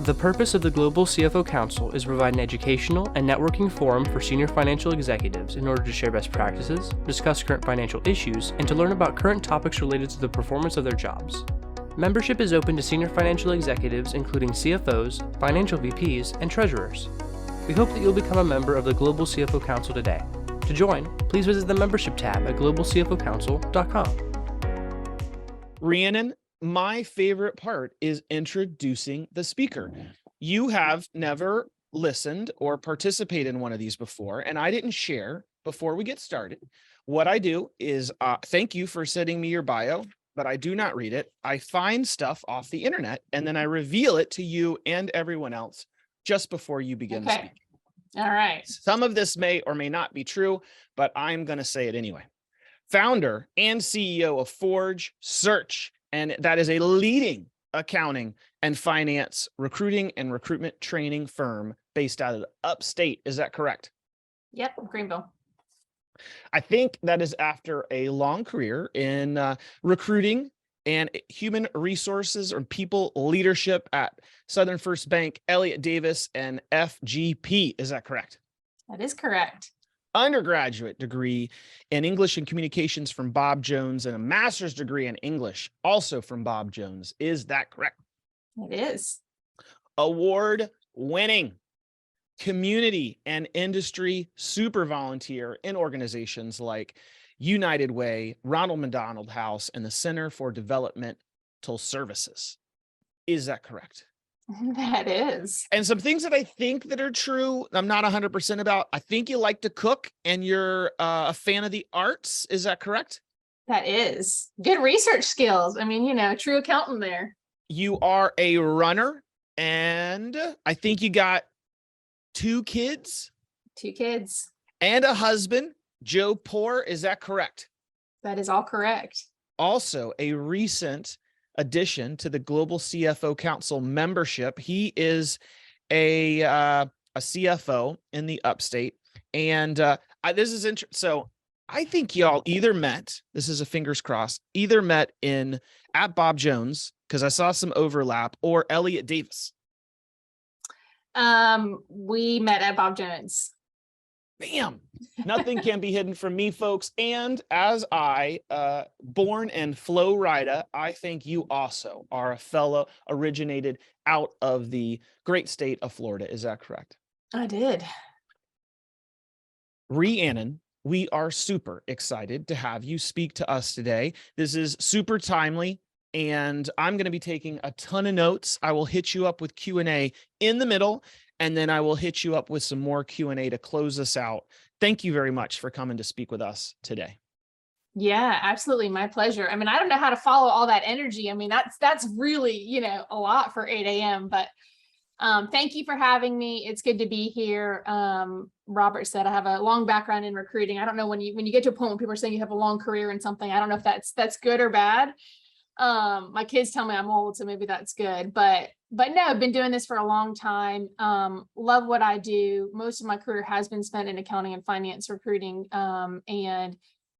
The purpose of the Global CFO Council is to provide an educational and networking forum for senior financial executives in order to share best practices, discuss current financial issues, and to learn about current topics related to the performance of their jobs. Membership is open to senior financial executives including CFOs, financial VPs, and treasurers. We hope that you'll become a member of the Global CFO Council today. To join, please visit the membership tab at globalcfocouncil.com. Rhiannon, my favorite part is introducing the speaker. You have never listened or participated in one of these before, and I didn't share before we get started. What I do is thank you for sending me your bio, but I do not read it. I find stuff off the internet, and then I reveal it to you and everyone else just before you begin to speak. All right. Some of this may or may not be true, but I'm going to say it anyway. Founder and CEO of Forge Search, and that is a leading accounting and finance recruiting and recruitment training firm based out of Upstate. Is that correct? Yep, Greenville. I think that is after a long career in recruiting and human resources or people leadership at Southern First Bank, Elliott Davis, and FGP. Is that correct? That is correct. Undergraduate degree in English and Communications from Bob Jones and a master's degree in English also from Bob Jones. Is that correct? It is. Award-winning community and industry super volunteer in organizations like United Way, Ronald McDonald House, and the Center for Developmental Services. Is that correct? That is. And some things that I think that are true, I'm not 100% about. I think you like to cook and you're a fan of the arts. Is that correct? That is. Good research skills. I mean, true accountant there. You are a runner, and I think you got 2 kids. 2 kids. And a husband, Joe Poor. Is that correct? That is all correct. Also, a recent addition to the Global CFO Council membership. He is a CFO in the Upstate, and this is interesting. So I think y'all either met. This is a fingers crossed. Either met at Bob Jones because I saw some overlap, or Elliott Davis. We met at Bob Jones. Bam! Nothing can be hidden from me, folks. And as born in Florida, I think you also are a fellow originated out of the great state of Florida. Is that correct? I did. Rhiannon, we are super excited to have you speak to us today. This is super timely, and I'm going to be taking a ton of notes. I will hit you up with Q&A in the middle, and then I will hit you up with some more Q&A to close us out. Thank you very much for coming to speak with us today. Yeah, absolutely. My pleasure. I mean, I don't know how to follow all that energy. I mean, that's really, a lot for 8 a.m. But thank you for having me. It's good to be here. Robert said I have a long background in recruiting. I don't know when you get to a point when people are saying you have a long career in something, I don't know if that's good or bad. My kids tell me I'm old, so maybe that's good. But no, I've been doing this for a long time. Love what I do. Most of my career has been spent in accounting and finance recruiting. And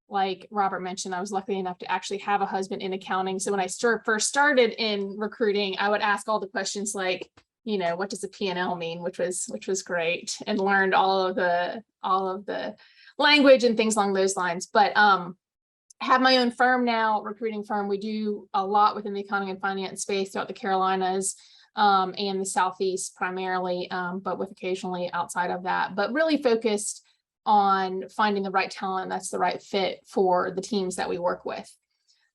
like Robert mentioned, I was lucky enough to actually have a husband in accounting. So when I first started in recruiting, I would ask all the questions like, what does a P&L mean, which was great, and learned all of the language and things along those lines. But have my own firm now, recruiting firm. We do a lot within the accounting and finance space throughout the Carolinas and the Southeast primarily, but with occasionally outside of that, but really focused on finding the right talent that's the right fit for the teams that we work with.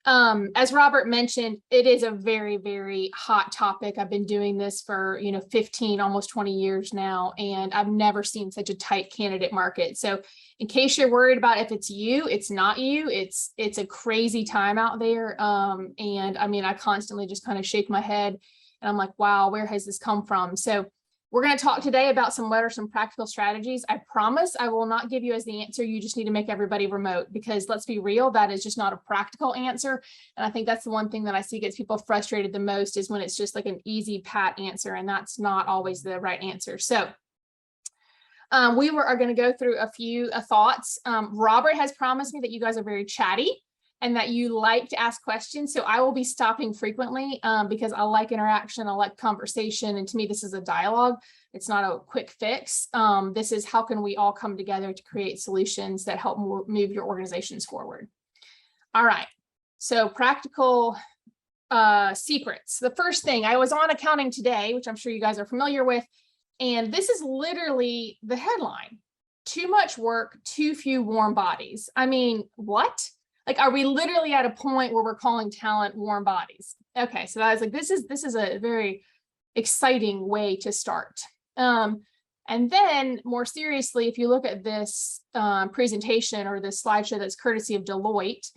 As Robert mentioned, it is a very, very hot topic. I've been doing this for, 15, almost 20 years now, and I've never seen such a tight candidate market. So in case you're worried about if it's you, it's not you, it's a crazy time out there. And I mean, I constantly just kind of shake my head and I'm like, wow, where has this come from? So we're going to talk today about some practical strategies. I promise I will not give you as the answer. You just need to make everybody remote, because let's be real, that is just not a practical answer. And I think that's the one thing that I see gets people frustrated the most, is when it's just like an easy pat answer, and that's not always the right answer. So we are going to go through a few thoughts. Robert has promised me that you guys are very chatty, and that you like to ask questions. So I will be stopping frequently because I like interaction, I like conversation. And to me, this is a dialogue. It's not a quick fix. This is how can we all come together to create solutions that help move your organizations forward. All right, so practical secrets. The first thing, I was on Accounting Today, which I'm sure you guys are familiar with, and this is literally the headline: too much work, too few warm bodies. I mean, what? Like, are we literally at a point where we're calling talent warm bodies? Okay, so I was like, this is a very exciting way to start. And then more seriously, if you look at this presentation or this slideshow that's courtesy of Deloitte,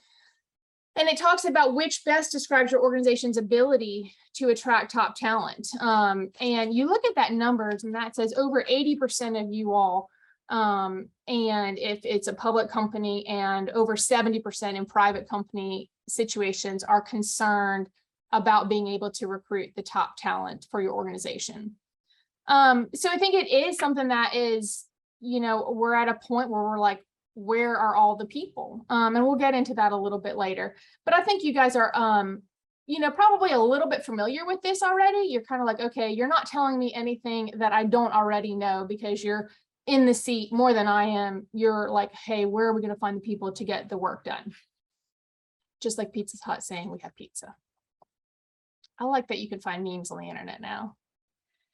and it talks about which best describes your organization's ability to attract top talent. And you look at that numbers, and that says over 80% of you all, and if it's a public company, and over 70% in private company situations, are concerned about being able to recruit the top talent for your organization. So I think it is something that is, we're at a point where we're like, where are all the people? And we'll get into that a little bit later. But I think you guys are, probably a little bit familiar with this already. You're kind of like, okay, you're not telling me anything that I don't already know because you're in the seat more than I am. You're like, hey, where are we going to find the people to get the work done? Just like Pizza Hut saying we have pizza. I like that you can find memes on the internet now.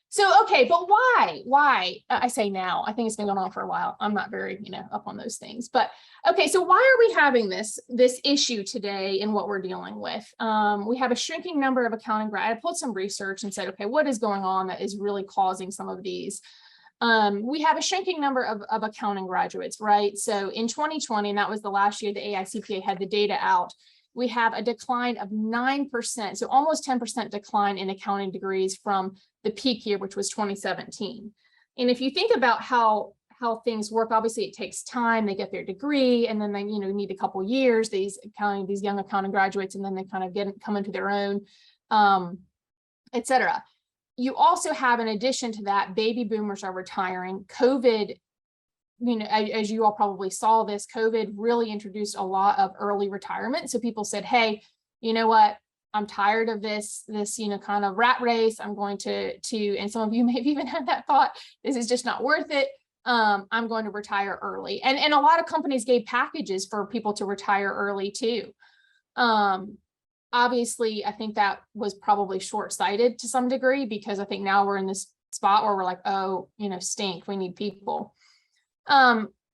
So, okay, but why? I say now, I think it's been going on for a while. I'm not very, up on those things, but okay. So why are we having this issue today in what we're dealing with? We have a shrinking number of accounting grads. I pulled some research and said, okay, what is going on that is really causing some of these? We have a shrinking number of accounting graduates, right? So in 2020, and that was the last year the AICPA had the data out, we have a decline of 9%, so almost 10% decline in accounting degrees from the peak year, which was 2017. And if you think about how things work, obviously it takes time. They get their degree, and then they need a couple years. These young accounting graduates, and then they kind of come into their own, et cetera. You also have, in addition to that, baby boomers are retiring. COVID, as you all probably saw, this COVID really introduced a lot of early retirement. So people said, hey, you know what? I'm tired of this, kind of rat race. I'm going to, and some of you may have even had that thought, this is just not worth it. I'm going to retire early. And a lot of companies gave packages for people to retire early too. Obviously, I think that was probably short-sighted to some degree, because I think now we're in this spot where we're like, oh, stink, we need people.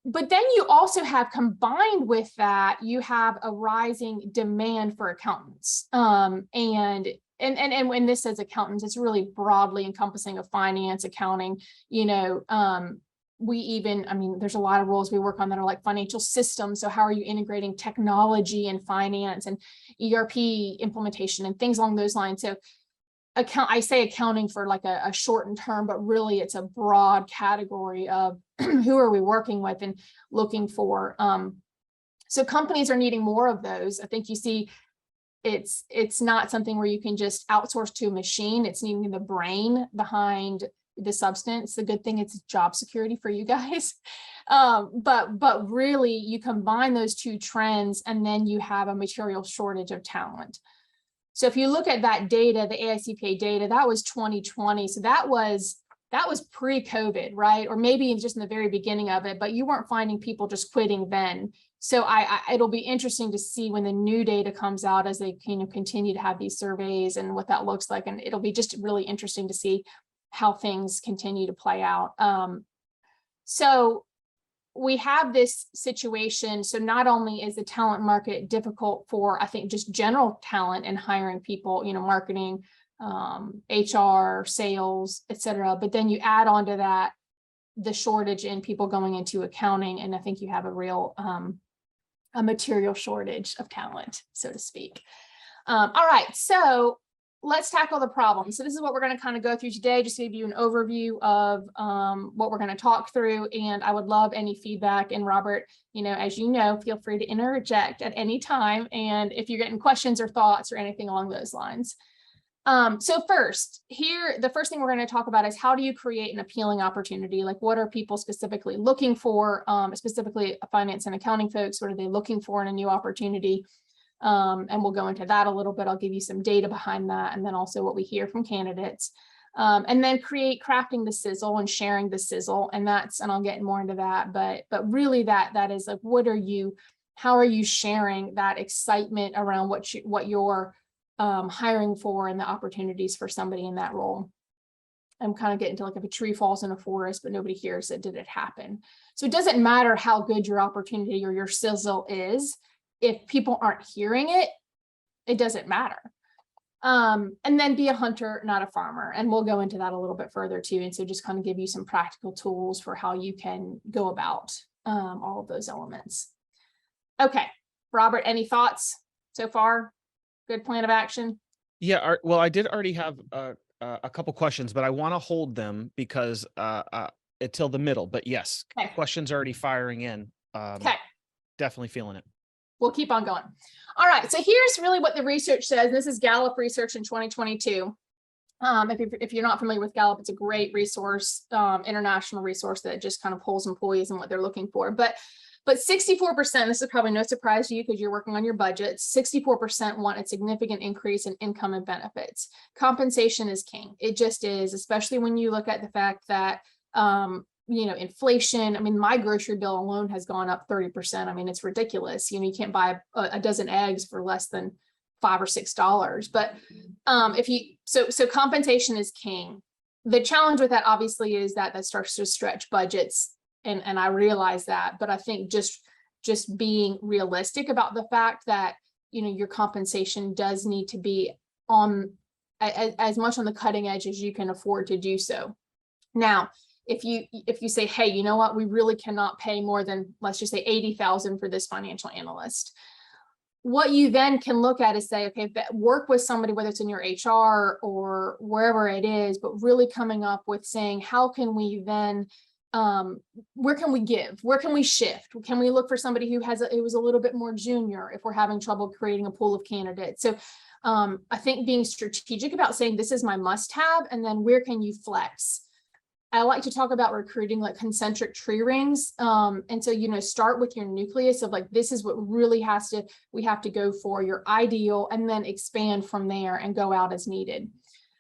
But then you also have, combined with that, you have a rising demand for accountants. And when this says accountants, it's really broadly encompassing of finance, accounting, there's a lot of roles we work on that are like financial systems. So how are you integrating technology and finance and ERP implementation and things along those lines? So I say accounting for like a shortened term, but really it's a broad category of who are we working with and looking for. So companies are needing more of those. I think you see it's not something where you can just outsource to a machine. It's needing the brain behind the substance. The good thing, it's job security for you guys. But really you combine those two trends, and then you have a material shortage of talent. So if you look at that data, the AICPA data, that was 2020. So that was pre-COVID, right? Or maybe just in the very beginning of it, but you weren't finding people just quitting then. So it'll be interesting to see when the new data comes out as they continue to have these surveys and what that looks like. And it'll be just really interesting to see how things continue to play out. So we have this situation. So not only is the talent market difficult for, I think, just general talent and hiring people, marketing, HR, sales, et cetera, but then you add on to that the shortage in people going into accounting. And I think you have a real, a material shortage of talent, so to speak. All right, so let's tackle the problem. So this is what we're going to kind of go through today, just to give you an overview of what we're going to talk through. And I would love any feedback. And Robert, as you know, feel free to interject at any time. And if you're getting questions or thoughts or anything along those lines. So first, the first thing we're going to talk about is how do you create an appealing opportunity? Like, what are people specifically looking for, specifically finance and accounting folks? What are they looking for in a new opportunity? And we'll go into that a little bit. I'll give you some data behind that, and then also what we hear from candidates. And then crafting the sizzle and sharing the sizzle. And I'll get more into that, but really that is like, how are you sharing that excitement around what you're hiring for and the opportunities for somebody in that role? I'm kind of getting to like, if a tree falls in a forest, but nobody hears it, did it happen? So it doesn't matter how good your opportunity or your sizzle is. If people aren't hearing it, it doesn't matter. And then be a hunter, not a farmer. And we'll go into that a little bit further too. And so just kind of give you some practical tools for how you can go about all of those elements. Okay, Robert, any thoughts so far? Good plan of action? Yeah, well, I did already have a couple questions, but I want to hold them because until the middle. But yes, okay. Questions already firing in. Okay. Definitely feeling it. We'll keep on going. All right, so here's really what the research says. This is Gallup research in 2022. If you're not familiar with Gallup, it's a great resource, international resource that just kind of pulls employees and what they're looking for. But 64%, this is probably no surprise to you because you're working on your budget, 64% want a significant increase in income and benefits. Compensation is king. It just is, especially when you look at the fact that, inflation. I mean, my grocery bill alone has gone up 30%. I mean, it's ridiculous. You can't buy a dozen eggs for less than $5 or $6. But so compensation is king. The challenge with that obviously is that starts to stretch budgets. And I realize that, but I think just being realistic about the fact that, your compensation does need to be on as much on the cutting edge as you can afford to do so. Now, if you say, hey, you know what, we really cannot pay more than, let's just say $80,000 for this financial analyst. What you then can look at is say, okay, work with somebody, whether it's in your HR or wherever it is, but really coming up with saying, how can we then where can we give? Where can we shift? Can we look for somebody who was a little bit more junior if we're having trouble creating a pool of candidates? So I think being strategic about saying this is my must-have, and then where can you flex? I like to talk about recruiting like concentric tree rings. And so, start with your nucleus of like, this is what really we have to go for, your ideal, and then expand from there and go out as needed.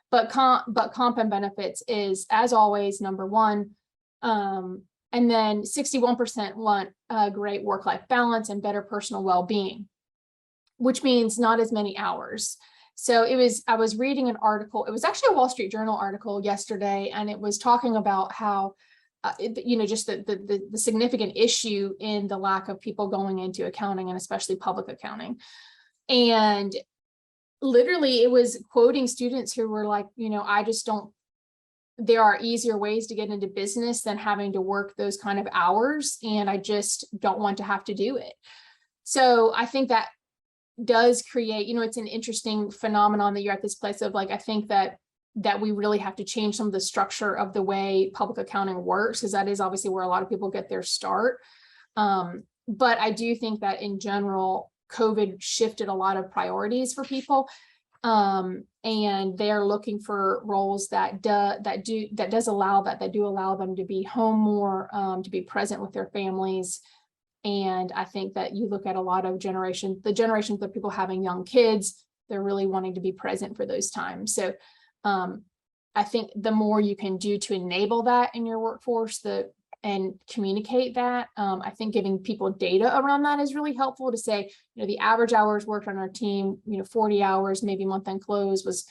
But comp and benefits is, as always, number one. And then 61% want a great work-life balance and better personal well-being, which means not as many hours. So I was reading an article, it was actually a Wall Street Journal article yesterday, and it was talking about how, just the significant issue in the lack of people going into accounting, and especially public accounting. And literally it was quoting students who were like, there are easier ways to get into business than having to work those kind of hours, and I just don't want to have to do it. So I think that does create, it's an interesting phenomenon that you're at this place of like, I think that we really have to change some of the structure of the way public accounting works, because that is obviously where a lot of people get their start. But I do think that in general, COVID shifted a lot of priorities for people. And they're looking for roles that do allow them to be home more, to be present with their families. And I think that you look at a lot of the generations of people having young kids, they're really wanting to be present for those times. So I think the more you can do to enable that in your workforce, and communicate that, I think giving people data around that is really helpful to say, the average hours worked on our team, 40 hours, maybe month-end close was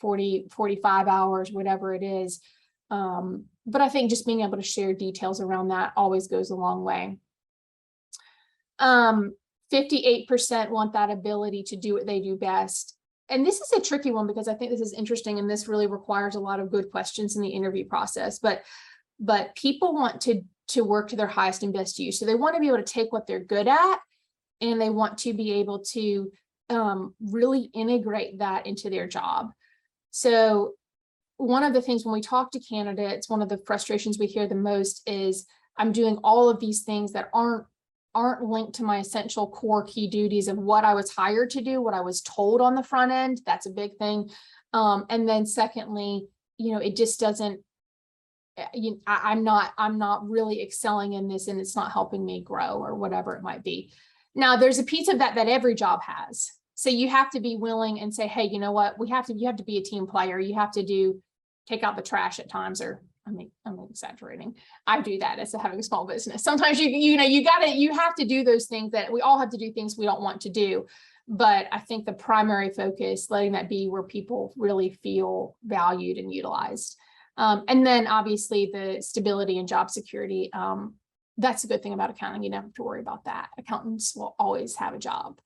40, 45 hours, whatever it is. But I think just being able to share details around that always goes a long way. 58% want that ability to do what they do best. And this is a tricky one because I think this is interesting, and this really requires a lot of good questions in the interview process. But people want to work to their highest and best use. So they want to be able to take what they're good at, and they want to be able to really integrate that into their job. So one of the things when we talk to candidates, one of the frustrations we hear the most is, I'm doing all of these things that aren't linked to my essential core key duties of what I was hired to do, what I was told on the front end. That's a big thing. And then secondly, it just doesn't, I'm not really excelling in this, and it's not helping me grow, or whatever it might be. Now there's a piece of that every job has. So you have to be willing and say, hey, you know what, you have to be a team player. You have to take out the trash at times, or I'm exaggerating. I do that as having a small business. Sometimes you have to do those things that we all have to do, things we don't want to do. But I think the primary focus, letting that be where people really feel valued and utilized. And then obviously the stability and job security. That's a good thing about accounting. You never have to worry about that. Accountants will always have a job.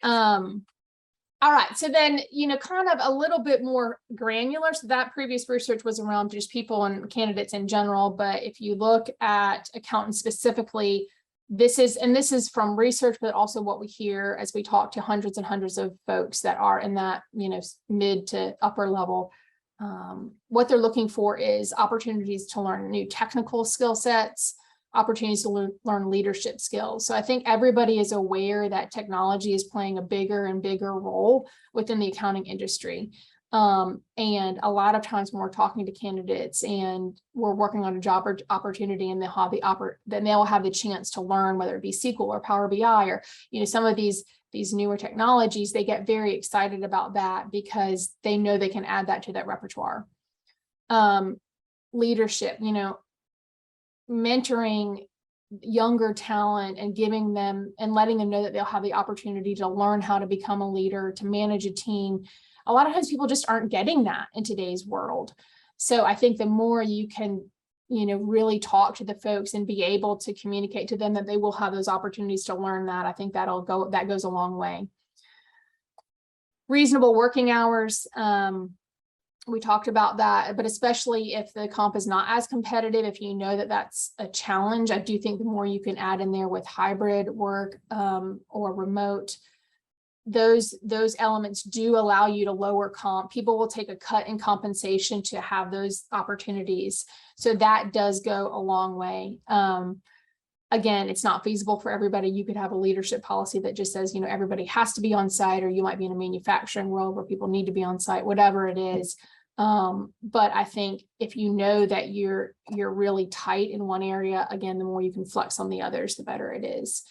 All right. So then, kind of a little bit more granular. So that previous research was around just people and candidates in general. But if you look at accountants specifically, this is from research, but also what we hear as we talk to hundreds and hundreds of folks that are in that, mid to upper level. What they're looking for is opportunities to learn new technical skill sets, opportunities to learn leadership skills. So I think everybody is aware that technology is playing a bigger and bigger role within the accounting industry. And a lot of times when we're talking to candidates and we're working on a job or opportunity, and then they'll have the chance to learn, whether it be SQL or Power BI or, some of these newer technologies, they get very excited about that because they know they can add that to that repertoire. Leadership, mentoring younger talent and giving them and letting them know that they'll have the opportunity to learn how to become a leader, to manage a team. A lot of times people just aren't getting that in today's world. So I think the more you can, really talk to the folks and be able to communicate to them that they will have those opportunities to learn that, I think that goes a long way. Reasonable working hours. We talked about that, but especially if the comp is not as competitive, if you know that that's a challenge, I do think the more you can add in there with hybrid work or remote, those elements do allow you to lower comp. People will take a cut in compensation to have those opportunities. So that does go a long way. Again, it's not feasible for everybody. You could have a leadership policy that just says, everybody has to be on site, or you might be in a manufacturing world where people need to be on site, whatever it is. But I think if you know that you're really tight in one area, again, the more you can flex on the others, the better it is.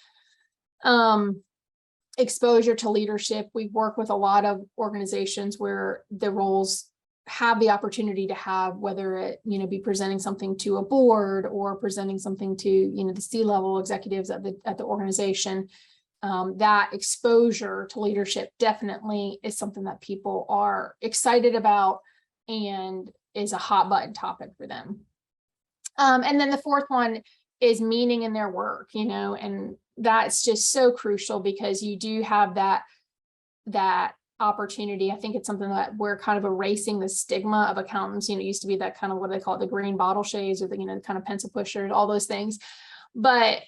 Exposure to leadership. We work with a lot of organizations where the roles have the opportunity to have, whether it, be presenting something to a board or presenting something to, the C-level executives at the organization. That exposure to leadership definitely is something that people are excited about and is a hot button topic for them. And then the fourth one is meaning in their work, and that's just so crucial because you do have that opportunity. I think it's something that we're kind of erasing the stigma of accountants. It used to be that kind of, what do they call it, the green bottle shades, or the, the kind of pencil pushers, all those things. But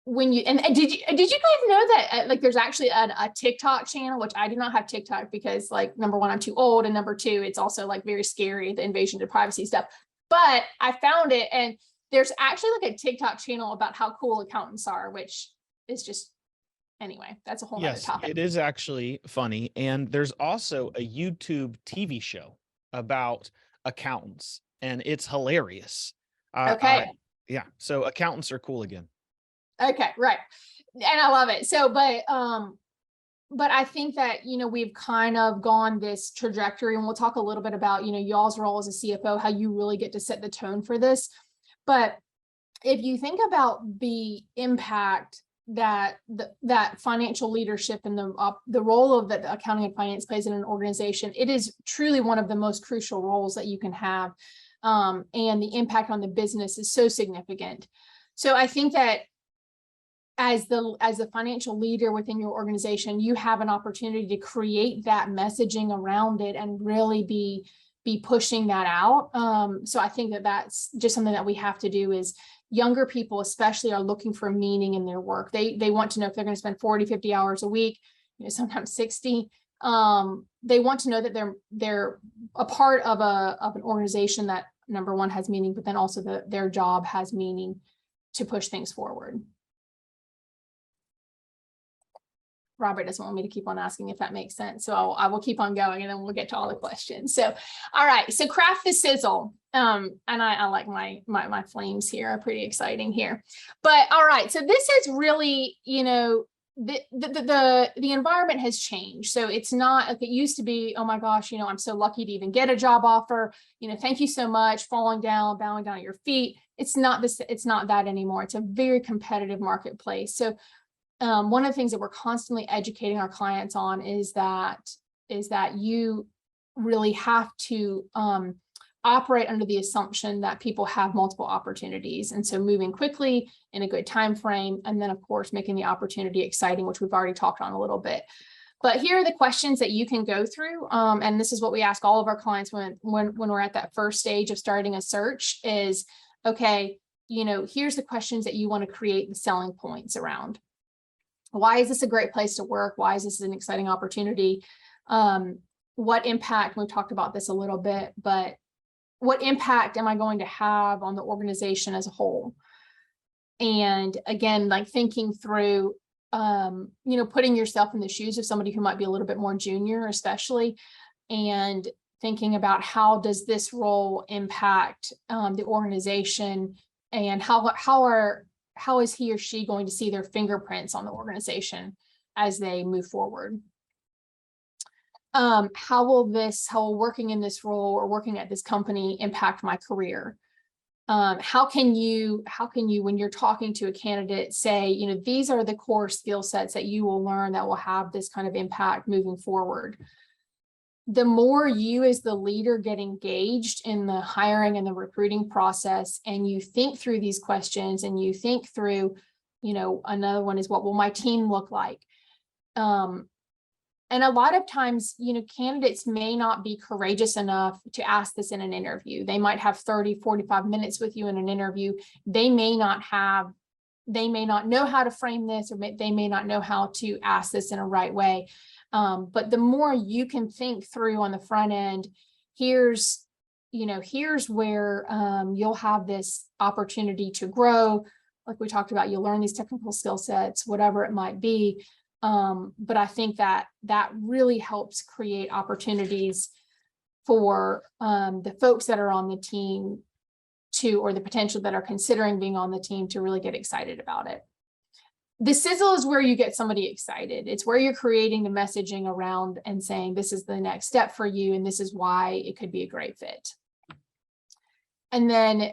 when you, and did you guys know that like there's actually a TikTok channel, which I do not have TikTok because, like, number one, I'm too old, and number two, it's also like very scary, the invasion of privacy stuff. But I found it, and there's actually like a TikTok channel about how cool accountants are, which is just, anyway, that's a whole other topic. It is actually funny. And there's also a YouTube TV show about accountants, and it's hilarious. Okay. Yeah. So accountants are cool again. Okay. Right. And I love it. So, but I think that, we've kind of gone this trajectory, and we'll talk a little bit about, y'all's role as a CFO, how you really get to set the tone for this. But if you think about the impact that that financial leadership and the role of that accounting and finance plays in an organization, it is truly one of the most crucial roles that you can have. And the impact on the business is so significant. So I think that as the financial leader within your organization, you have an opportunity to create that messaging around it and really be pushing that out. So I think that that's just something that we have to do. Is younger people especially are looking for meaning in their work. They want to know if they're going to spend 40, 50 hours a week, sometimes 60. They want to know that they're a part of an organization that, number one, has meaning, but then also their job has meaning to push things forward. Robert doesn't want me to keep on asking if that makes sense. So I will keep on going and then we'll get to all the questions. So, all right. So craft the sizzle. And I like my flames here are pretty exciting here, but all right. So this is really, the environment has changed. So it's not like it used to be, oh my gosh, I'm so lucky to even get a job offer. Thank you so much, falling down, bowing down at your feet. It's not this, it's not that anymore. It's a very competitive marketplace. So one of the things that we're constantly educating our clients on is that you really have to operate under the assumption that people have multiple opportunities. And so moving quickly in a good time frame, and then of course, making the opportunity exciting, which we've already talked on a little bit. But here are the questions that you can go through. And this is what we ask all of our clients when we're at that first stage of starting a search is, okay, here's the questions that you want to create the selling points around. Why is this a great place to work? Why is this an exciting opportunity? What impact, we've talked about this a little bit, but what impact am I going to have on the organization as a whole? And again, like thinking through, putting yourself in the shoes of somebody who might be a little bit more junior, especially, and thinking about how does this role impact the organization, and how is he or she going to see their fingerprints on the organization as they move forward? How will working in this role or working at this company impact my career? How can you, when you're talking to a candidate, say, these are the core skill sets that you will learn that will have this kind of impact moving forward? The more you as the leader get engaged in the hiring and the recruiting process, and you think through these questions and you think through, another one is, what will my team look like? And a lot of times, candidates may not be courageous enough to ask this in an interview. They might have 30, 45 minutes with you in an interview. They may not know how to frame this, or they may not know how to ask this in a right way. But the more you can think through on the front end, here's where you'll have this opportunity to grow. Like we talked about, you'll learn these technical skill sets, whatever it might be. But I think that really helps create opportunities for the folks that are on the team or the potential that are considering being on the team to really get excited about it. The sizzle is where you get somebody excited. It's where you're creating the messaging around and saying, this is the next step for you, and this is why it could be a great fit. And then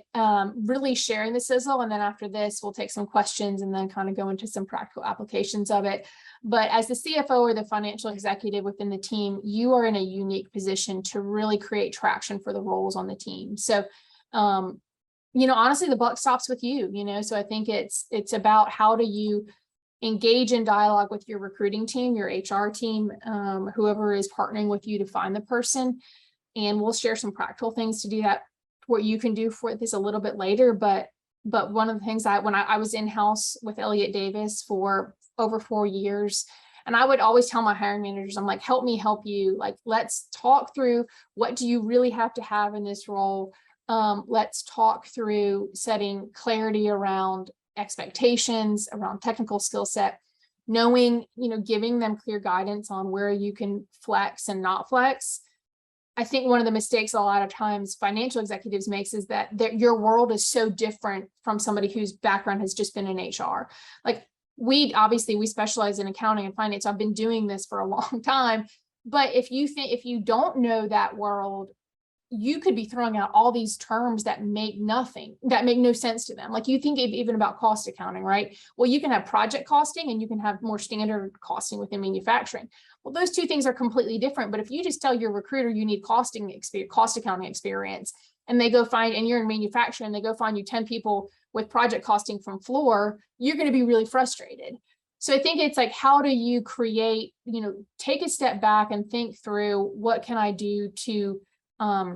really sharing the sizzle. And then after this, we'll take some questions and then kind of go into some practical applications of it. But as the CFO or the financial executive within the team, you are in a unique position to really create traction for the roles on the team. So, honestly, the buck stops with you, so I think it's about how do you engage in dialogue with your recruiting team, your HR team, whoever is partnering with you to find the person. And we'll share some practical things to do that, what you can do for this a little bit later. But one of the things when I was in-house with Elliott Davis for over 4 years, and I would always tell my hiring managers, I'm like, help me help you. Like, let's talk through, what do you really have to have in this role? Let's talk through setting clarity around expectations, around technical skill set, knowing, giving them clear guidance on where you can flex and not flex. I think one of the mistakes a lot of times financial executives makes is that your world is so different from somebody whose background has just been in HR. Like, we specialize in accounting and finance. I've been doing this for a long time, but if you don't know that world, you could be throwing out all these terms that make no sense to them. Like, you think even about cost accounting, right? Well, you can have project costing and you can have more standard costing within manufacturing. Well, those two things are completely different. But if you just tell your recruiter you need cost accounting experience, and they go find, and you're in manufacturing, they go find you 10 people with project costing from floor, you're going to be really frustrated. So I think it's like, how do you create, take a step back and think through, what can I do to, I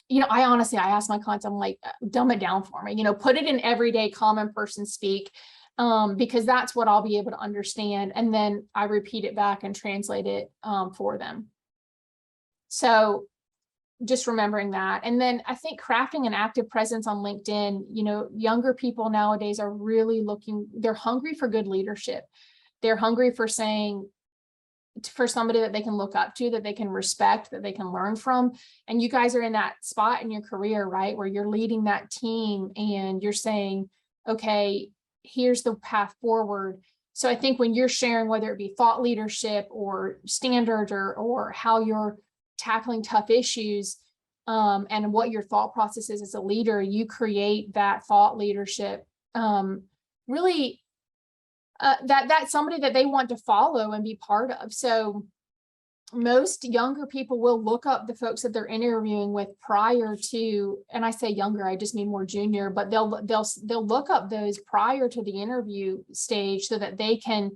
ask my clients, I'm like, dumb it down for me, put it in everyday common person speak, because that's what I'll be able to understand. And then I repeat it back and translate it for them. So just remembering that. And then I think crafting an active presence on LinkedIn, younger people nowadays are really they're hungry for good leadership. They're hungry for somebody that they can look up to, that they can respect, that they can learn from. And you guys are in that spot in your career, right, where you're leading that team and you're saying, okay, here's the path forward. So I think when you're sharing, whether it be thought leadership or standards or how you're tackling tough issues, and what your thought process is as a leader, you create that thought leadership, really that's somebody that they want to follow and be part of. So most younger people will look up the folks that they're interviewing with prior to, and I say younger, I just mean more junior, but they'll look up those prior to the interview stage so that they can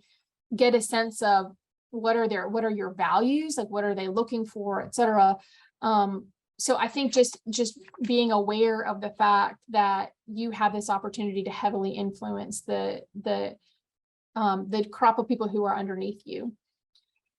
get a sense of what are your values, like what are they looking for, et cetera. So I think just being aware of the fact that you have this opportunity to heavily influence the crop of people who are underneath you.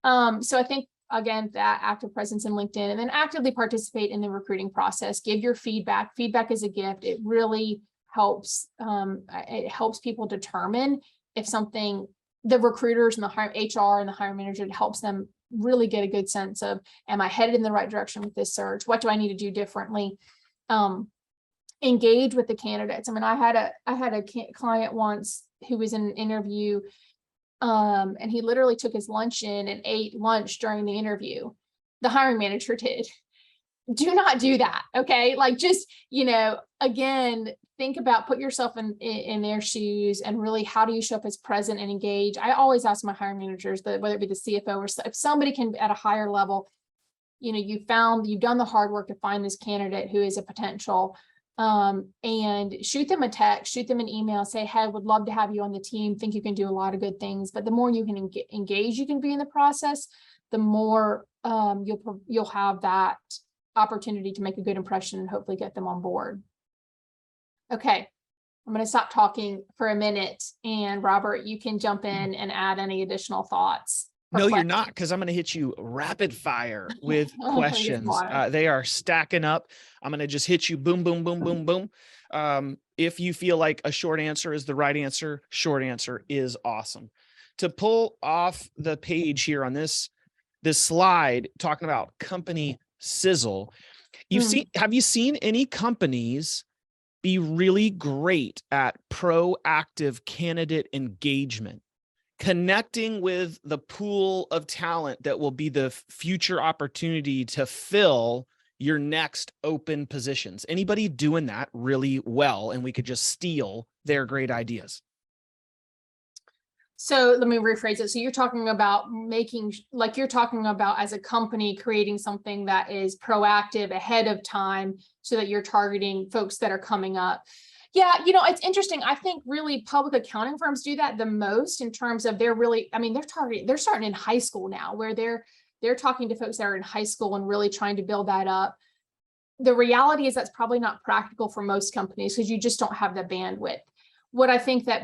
So I think, again, that active presence in LinkedIn, and then actively participate in the recruiting process. Give your feedback. Feedback is a gift. It really helps. It helps people determine if something, the recruiters and the HR and the hiring manager, it helps them really get a good sense of, am I headed in the right direction with this search? What do I need to do differently? Engage with the candidates. I mean, I had a client once who was in an interview, and he literally took his lunch in and ate lunch during the interview. The hiring manager did. Do not do that. Okay. Like, just, again, think about, put yourself in their shoes, and really, how do you show up as present and engage? I always ask my hiring managers, that whether it be the CFO or if somebody can at a higher level, you've done the hard work to find this candidate who is a potential, and shoot them a text, shoot them an email, say, hey, would love to have you on the team. Think you can do a lot of good things. But the more you can engage, you can be in the process, the more you'll have that opportunity to make a good impression and hopefully get them on board. Okay, I'm going to stop talking for a minute, and Robert, you can jump in and add any additional thoughts. No, you're not, because I'm going to hit you rapid fire with questions. They are stacking up. I'm going to just hit you boom, boom, boom, boom, boom. If you feel like a short answer is the right answer, short answer is awesome. To pull off the page here on this slide talking about company sizzle, have you seen any companies be really great at proactive candidate engagement, connecting with the pool of talent that will be the future opportunity to fill your next open positions? Anybody doing that really well, and we could just steal their great ideas? So let me rephrase it. So you're talking about you're talking about as a company creating something that is proactive ahead of time so that you're targeting folks that are coming up. Yeah, it's interesting. I think really public accounting firms do that the most, in terms of they're starting in high school now, where they're talking to folks that are in high school and really trying to build that up. The reality is that's probably not practical for most companies, because you just don't have the bandwidth. What I think that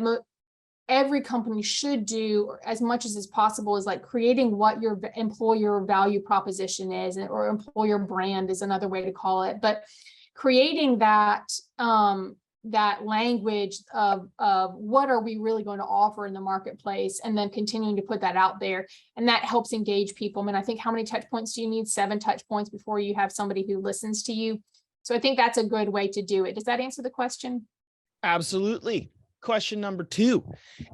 every company should do as much as is possible is like creating what your employer value proposition is, or employer brand is another way to call it, but creating that language of what are we really going to offer in the marketplace, and then continuing to put that out there. And that helps engage people. I mean, I think, how many touch points do you need? 7 touch points before you have somebody who listens to you. So I think that's a good way to do it. Does that answer the question? Absolutely. Question number 2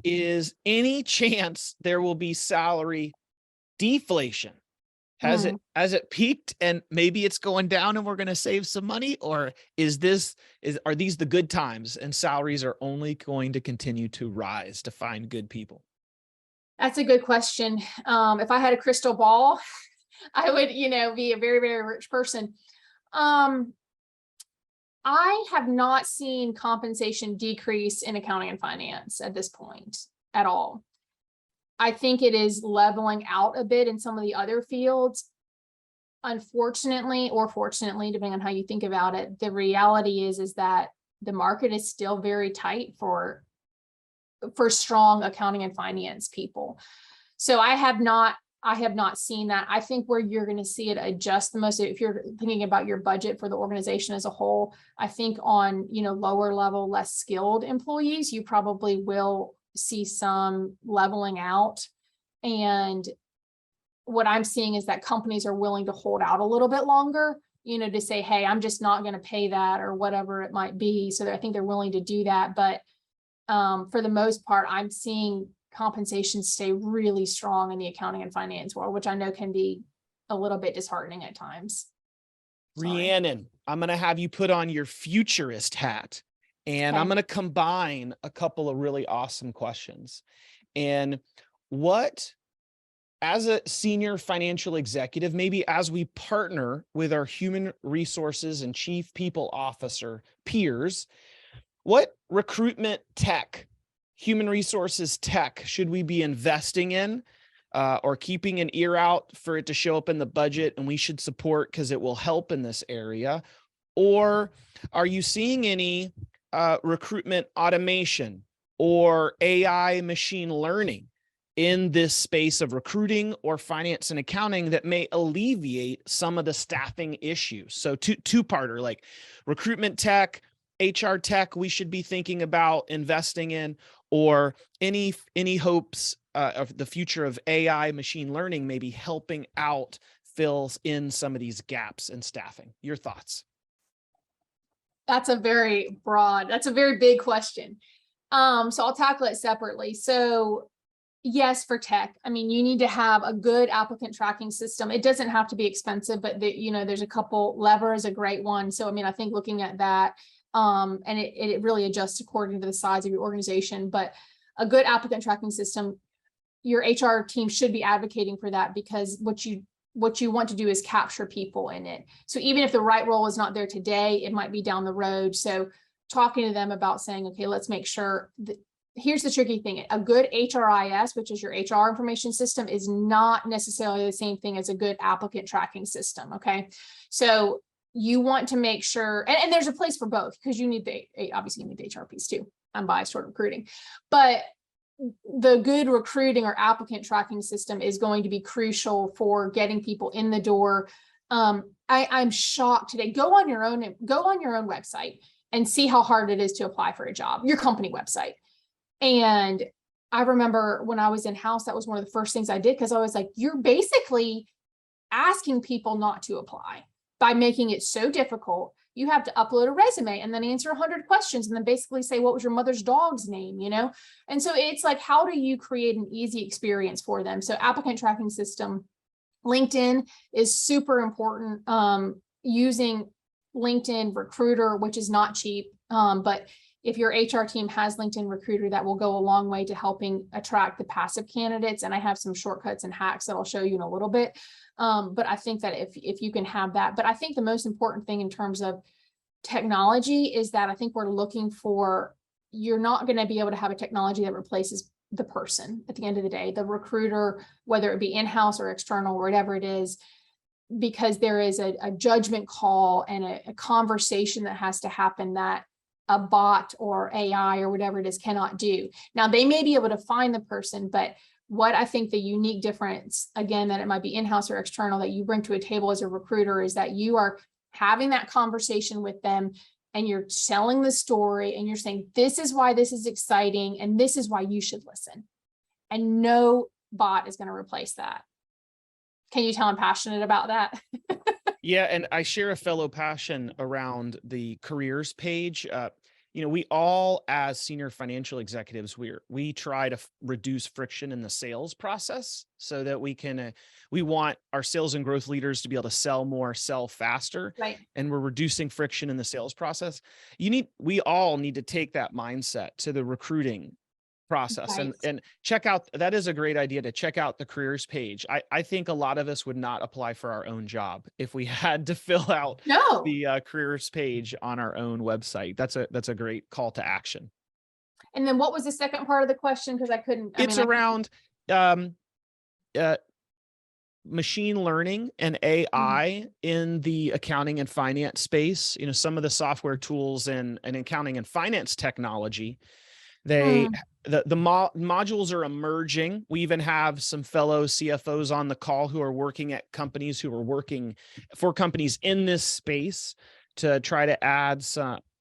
is, any chance there will be salary deflation? Has it peaked and maybe it's going down and we're going to save some money? Or are these the good times and salaries are only going to continue to rise to find good people? That's a good question. If I had a crystal ball, I would, be a very, very rich person. I have not seen compensation decrease in accounting and finance at this point at all. I think it is leveling out a bit in some of the other fields. Unfortunately, or fortunately, depending on how you think about it, the reality is that the market is still very tight for strong accounting and finance people. So I have not seen that. I think where you're going to see it adjust the most, if you're thinking about your budget for the organization as a whole, I think on, lower level, less skilled employees, you probably will see some leveling out. And what I'm seeing is that companies are willing to hold out a little bit longer, to say, hey, I'm just not going to pay that or whatever it might be. So I think they're willing to do that. But for the most part, I'm seeing compensation stay really strong in the accounting and finance world, which I know can be a little bit disheartening at times. Rhiannon, I'm going to have you put on your futurist hat, and I'm going to combine a couple of really awesome questions. And as a senior financial executive, maybe as we partner with our human resources and chief people officer peers, what recruitment tech, human resources tech should we be investing in or keeping an ear out for it to show up in the budget and we should support because it will help in this area? Or are you seeing any recruitment automation or AI machine learning in this space of recruiting or finance and accounting that may alleviate some of the staffing issues? So two-parter, like recruitment tech, HR tech we should be thinking about investing in, or any hopes of the future of AI machine learning maybe helping out fills in some of these gaps in staffing. Your thoughts? That's a very big question. So I'll tackle it separately. So yes, for tech, I mean, you need to have a good applicant tracking system. It doesn't have to be expensive, but there's a couple. Lever is a great one. So, I mean, I think looking at that, and it really adjusts according to the size of your organization, but a good applicant tracking system, your HR team should be advocating for that, because what you want to do is capture people in it. So even if the right role is not there today, it might be down the road. So talking to them about saying, okay, let's make sure that. Here's the tricky thing. A good HRIS, which is your HR information system, is not necessarily the same thing as a good applicant tracking system. Okay. So you want to make sure, and there's a place for both, because obviously you need the HR piece too. I'm biased toward recruiting, but the good recruiting or applicant tracking system is going to be crucial for getting people in the door. I'm shocked today. Go on your own website and see how hard it is to apply for a job, your company website. And I remember when I was in-house, that was one of the first things I did, because I was like, you're basically asking people not to apply by making it so difficult. You have to upload a resume and then answer 100 questions and then basically say, what was your mother's dog's name, And so it's like, how do you create an easy experience for them? So applicant tracking system, LinkedIn is super important. Using LinkedIn Recruiter, which is not cheap, but if your HR team has LinkedIn Recruiter, that will go a long way to helping attract the passive candidates. And I have some shortcuts and hacks that I'll show you in a little bit. But I think that if you can have that, but I think the most important thing in terms of technology is that I think we're looking for, you're not going to be able to have a technology that replaces the person at the end of the day, the recruiter, whether it be in-house or external, or whatever it is, because there is a judgment call and a conversation that has to happen that a bot or AI or whatever it is cannot do. Now, they may be able to find the person, but what I think the unique difference, again, that it might be in-house or external, that you bring to a table as a recruiter, is that you are having that conversation with them and you're selling the story and you're saying, this is why this is exciting and this is why you should listen. And no bot is going to replace that. Can you tell I'm passionate about that? Yeah, and I share a fellow passion around the careers page. We all, as senior financial executives, we try to reduce friction in the sales process so that we want our sales and growth leaders to be able to sell more, sell faster, right? And we're reducing friction in the sales process. We all need to take that mindset to the recruiting process, right. and check out, that is a great idea to check out the careers page. I think a lot of us would not apply for our own job if we had to fill out the careers page on our own website. That's a great call to action. And then what was the second part of the question? Because I couldn't. Around machine learning and AI in the accounting and finance space. Some of the software tools and accounting and finance technology, the modules are emerging. We even have some fellow CFOs on the call who are working at companies, who are working for companies in this space to try to add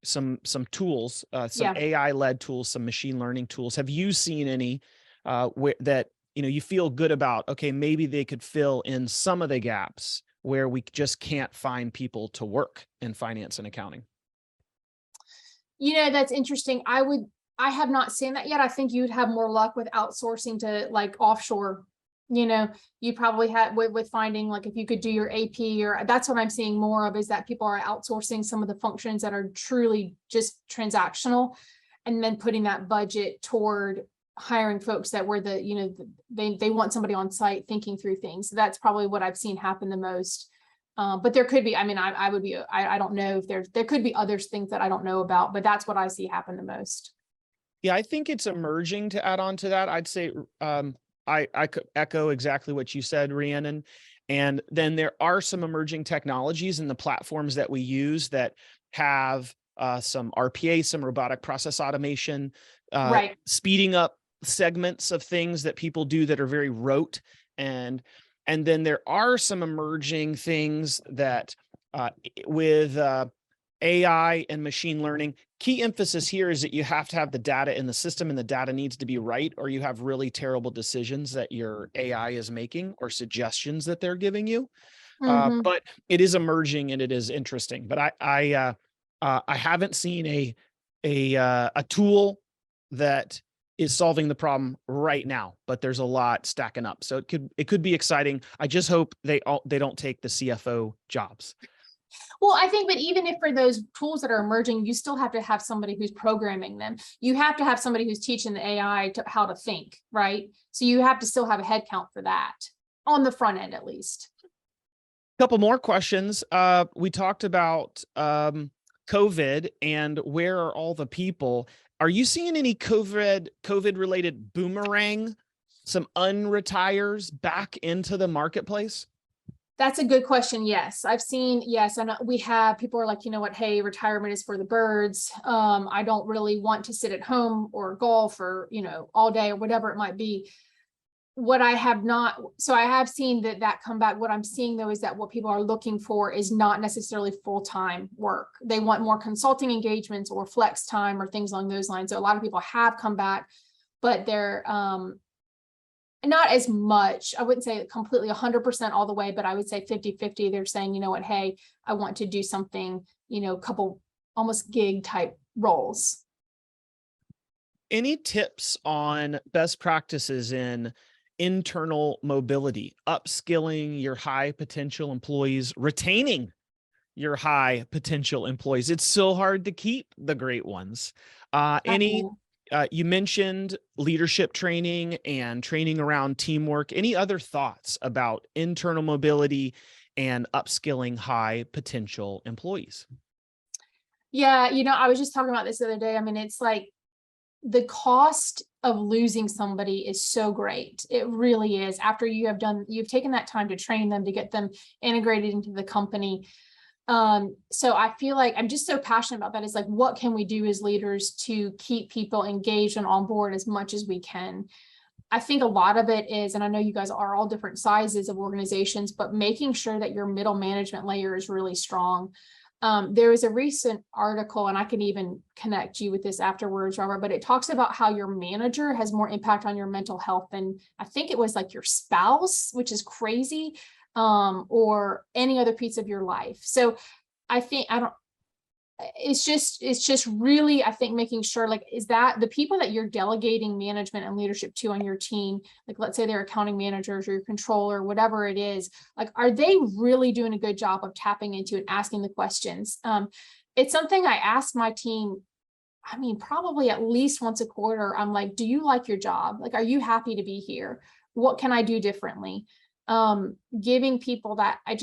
some tools, some Yeah. AI-led tools, some machine learning tools. Have you seen any that you feel good about? Okay, maybe they could fill in some of the gaps where we just can't find people to work in finance and accounting. That's interesting. I have not seen that yet. I think you'd have more luck with outsourcing to like offshore. You probably had with finding like if you could do your AP, or that's what I'm seeing more of, is that people are outsourcing some of the functions that are truly just transactional, and then putting that budget toward hiring folks that were they want somebody on site thinking through things. So that's probably what I've seen happen the most. But there could be, I don't know if there could be other things that I don't know about, but that's what I see happen the most. Yeah, I think it's emerging. To add on to that, I'd say I could echo exactly what you said, Rhiannon. And then there are some emerging technologies in the platforms that we use that have some RPA, some robotic process automation, Right. speeding up segments of things that people do that are very rote. And then there are some emerging things that with AI and machine learning, key emphasis here is that you have to have the data in the system, and the data needs to be right, or you have really terrible decisions that your AI is making or suggestions that they're giving you. But it is emerging and it is interesting. But I haven't seen a tool that is solving the problem right now, but there's a lot stacking up. So it could be exciting. I just hope they don't take the CFO jobs. Well, I think, but even if for those tools that are emerging, you still have to have somebody who's programming them. You have to have somebody who's teaching the AI how to think, right? So you have to still have a head count for that on the front end, at least. A couple more questions. We talked about COVID and where are all the people? Are you seeing any COVID related boomerang, some unretires back into the marketplace? That's a good question. Yes, I've seen. Yes, and we have people are like, you know what? Hey, retirement is for the birds. I don't really want to sit at home or golf or all day or whatever it might be. What I have not, so I have seen that come back. What I'm seeing though is that what people are looking for is not necessarily full-time work. They want more consulting engagements or flex time or things along those lines. So a lot of people have come back, but they're not as much. I wouldn't say completely 100% all the way, but I would say 50-50. They're saying, you know what, hey, I want to do something, couple almost gig type roles. Any tips on best practices in internal mobility, upskilling your high potential employees, retaining your high potential employees? It's so hard to keep the great ones. You mentioned leadership training and training around teamwork. Any other thoughts about internal mobility and upskilling high potential employees? Yeah, I was just talking about this the other day. I mean, it's like the cost of losing somebody is so great. It really is. After you've taken that time to train them, to get them integrated into the company. So I feel like I'm just so passionate about that. It's like, what can we do as leaders to keep people engaged and on board as much as we can? I think a lot of it is, and I know you guys are all different sizes of organizations, but making sure that your middle management layer is really strong. There was a recent article, and I can even connect you with this afterwards, Robert, but it talks about how your manager has more impact on your mental health than I think it was like your spouse, which is crazy. Or any other piece of your life. So it's just really, I think, making sure, like, is that the people that you're delegating management and leadership to on your team, like, let's say they're accounting managers or your controller, whatever it is, like, are they really doing a good job of tapping into and asking the questions? It's something I ask my team, I mean, probably at least once a quarter. I'm like, do you like your job? Like, are you happy to be here? What can I do differently? Giving people that my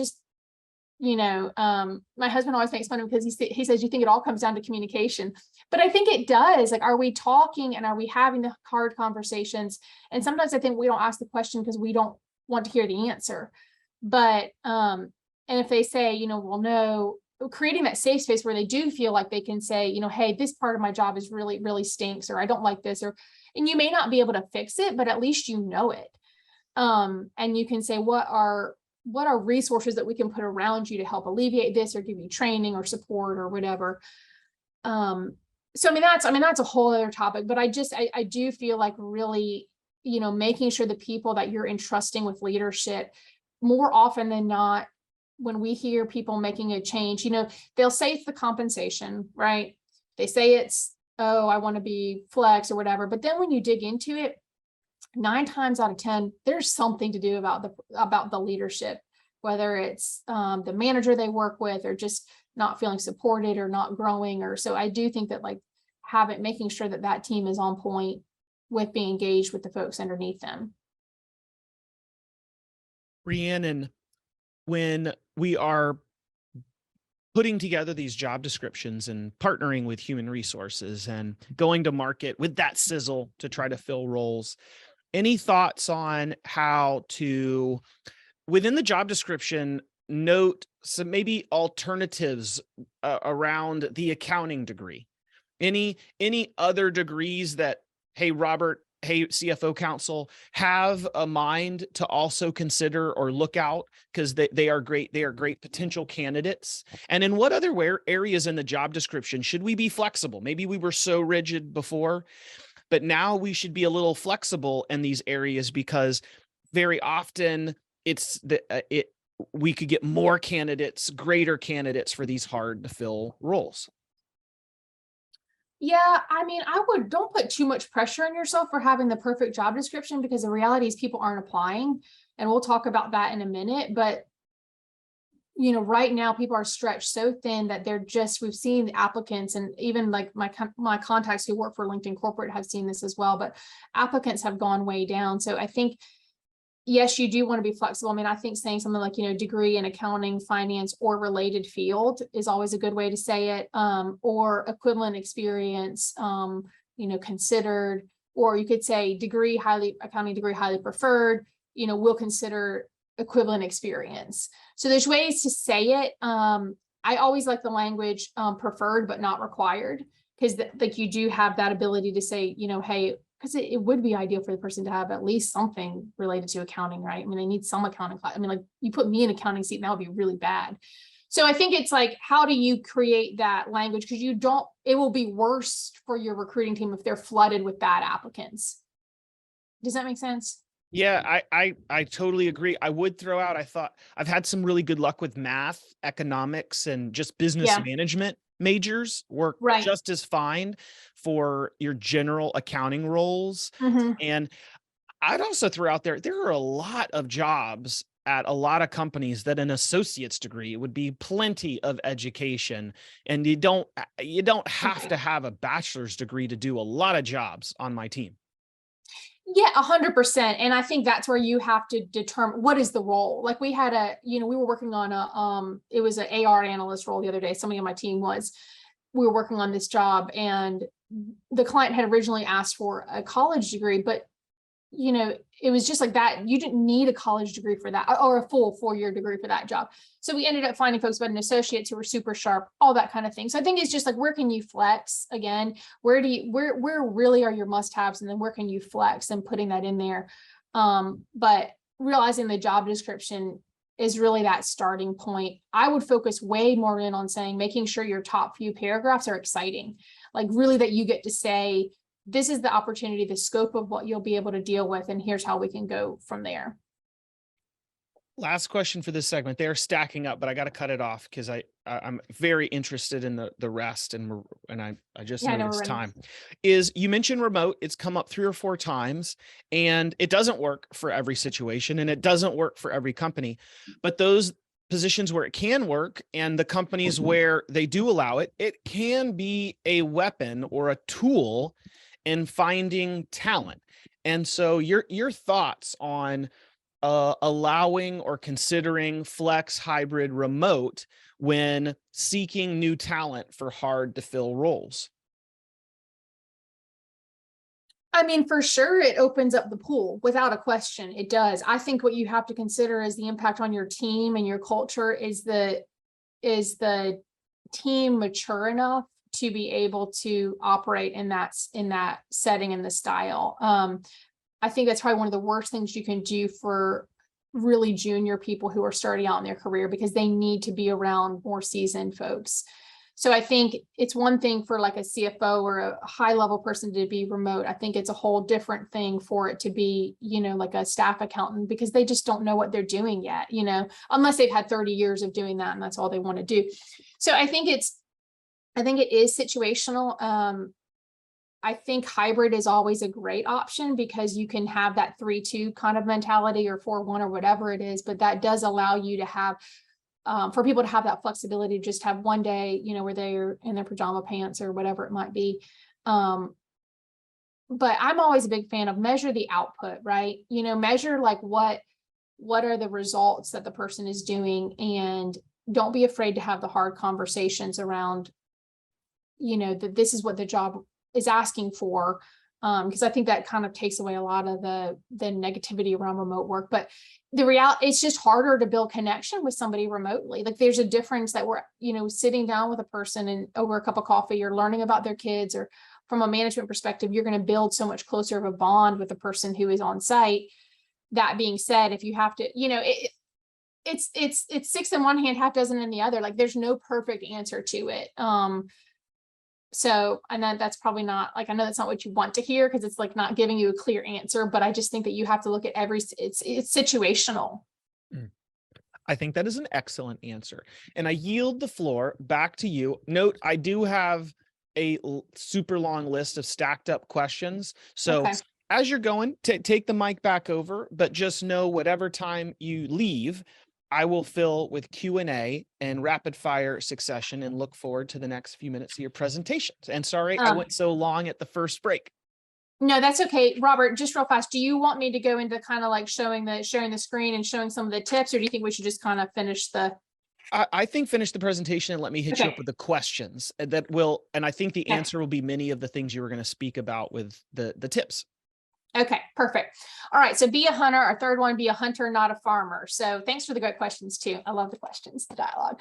husband always makes fun of me because he says, you think it all comes down to communication, but I think it does. Like, are we talking and are we having the hard conversations? And sometimes I think we don't ask the question because we don't want to hear the answer. But, and if they say, well, no, creating that safe space where they do feel like they can say, hey, this part of my job is really, really stinks, or I don't like this, and you may not be able to fix it, but at least you know it. And you can say, what are resources that we can put around you to help alleviate this or give you training or support or whatever. So that's a whole other topic, but I do feel like really, making sure the people that you're entrusting with leadership, more often than not, when we hear people making a change, they'll say it's the compensation, right? They say it's, oh, I want to be flex or whatever. But then when you dig into it, 9 times out of 10, there's something to do about the leadership, whether it's the manager they work with, or just not feeling supported or not growing. Or so I do think that making sure that team is on point with being engaged with the folks underneath them. Rhiannon, when we are putting together these job descriptions and partnering with human resources and going to market with that sizzle to try to fill roles, any thoughts on how to, within the job description, note some maybe alternatives around the accounting degree? Any other degrees that, hey, Robert, hey, CFO Council, have a mind to also consider or look out, because they are great potential candidates? And in what other areas in the job description should we be flexible? Maybe we were so rigid before, but now we should be a little flexible in these areas, because very often we could get more candidates, greater candidates for these hard to fill roles. Yeah, don't put too much pressure on yourself for having the perfect job description, because the reality is people aren't applying, and we'll talk about that in a minute. But right now people are stretched so thin that we've seen the applicants, and even like my contacts who work for LinkedIn Corporate have seen this as well, but applicants have gone way down. So I think, yes, you do want to be flexible. I think saying something like, degree in accounting, finance, or related field is always a good way to say it, or equivalent experience, considered, or you could say accounting degree highly preferred, we'll consider equivalent experience. So there's ways to say it. I always like the language preferred, but not required, because you do have that ability to say, hey, because it would be ideal for the person to have at least something related to accounting, right? They need some accounting class. You put me in accounting seat, and that would be really bad. So I think it's how do you create that language? Because it will be worse for your recruiting team if they're flooded with bad applicants. Does that make sense? Yeah, I totally agree. I would throw out, I've had some really good luck with math, economics, and just business management majors work just as fine for your general accounting roles. Mm-hmm. And I'd also throw out there are a lot of jobs at a lot of companies that an associate's degree would be plenty of education, and you don't have to have a bachelor's degree to do a lot of jobs on my team. Yeah, 100%. And I think that's where you have to determine what is the role. We had we were working on it was an AR analyst role the other day. Somebody on my team we were working on this job, and the client had originally asked for a college degree, but it was just like that. You didn't need a college degree for that, or a full 4-year degree for that job. So we ended up finding folks with an associates who were super sharp, all that kind of thing. So I think it's just where can you flex again? Where really are your must-haves, and then where can you flex and putting that in there? But realizing the job description is really that starting point. I would focus way more in on making sure your top few paragraphs are exciting, really that you get to say, this is the opportunity, the scope of what you'll be able to deal with, and here's how we can go from there. Last question for this segment. They're stacking up, but I got to cut it off because I'm very interested in the rest, and I just know it's time. You mentioned remote. It's come up 3 or 4 times, and it doesn't work for every situation, and it doesn't work for every company. But those positions where it can work, and the companies where they do allow it, it can be a weapon or a tool in finding talent. And so your thoughts on allowing or considering flex, hybrid, remote when seeking new talent for hard to fill roles? For sure, it opens up the pool without a question. It does. I think what you have to consider is the impact on your team and your culture. Is the team mature enough to be able to operate in that setting and the style? I think that's probably one of the worst things you can do for really junior people who are starting out in their career, because they need to be around more seasoned folks. So I think it's one thing for like a CFO or a high level person to be remote. I think it's a whole different thing for it to be, like a staff accountant, because they just don't know what they're doing yet, unless they've had 30 years of doing that and that's all they want to do. So I think it is situational. I think hybrid is always a great option because you can have that 3-2 kind of mentality or 4-1 or whatever it is, but that does allow you to have for people to have that flexibility to just have one day, where they're in their pajama pants or whatever it might be. But I'm always a big fan of measure the output, right? Measure like what are the results that the person is doing, and don't be afraid to have the hard conversations around, that this is what the job is asking for. Because I think that kind of takes away a lot of the negativity around remote work. But the reality, it's just harder to build connection with somebody remotely. Like there's a difference that we're, sitting down with a person and over a cup of coffee, you're learning about their kids, or from a management perspective, you're going to build so much closer of a bond with the person who is on site. That being said, if you have to, it's six in one hand, half dozen in the other. Like there's no perfect answer to it. So, and that's probably not like, I know that's not what you want to hear because it's like not giving you a clear answer, but I just think that you have to look at it's situational. I think that is an excellent answer. And I yield the floor back to you. Note, I do have a super long list of stacked up questions. So Okay. as you're going, take the mic back over, but just know whatever time you leave, I will fill with Q&A and rapid fire succession, and look forward to the next few minutes of your presentations. And sorry, I went so long at the first break. No, that's okay. Robert, just real fast. Do you want me to go into kind of like sharing the screen and showing some of the tips, or do you think we should just kind of finish the? I think finish the presentation and let me hit you up with the questions that will, and I think the answer will be many of the things you were going to speak about with the tips. Okay, perfect. All right. So be a hunter. Our third one, be a hunter, not a farmer. So thanks for the great questions too. I love the questions, the dialogue.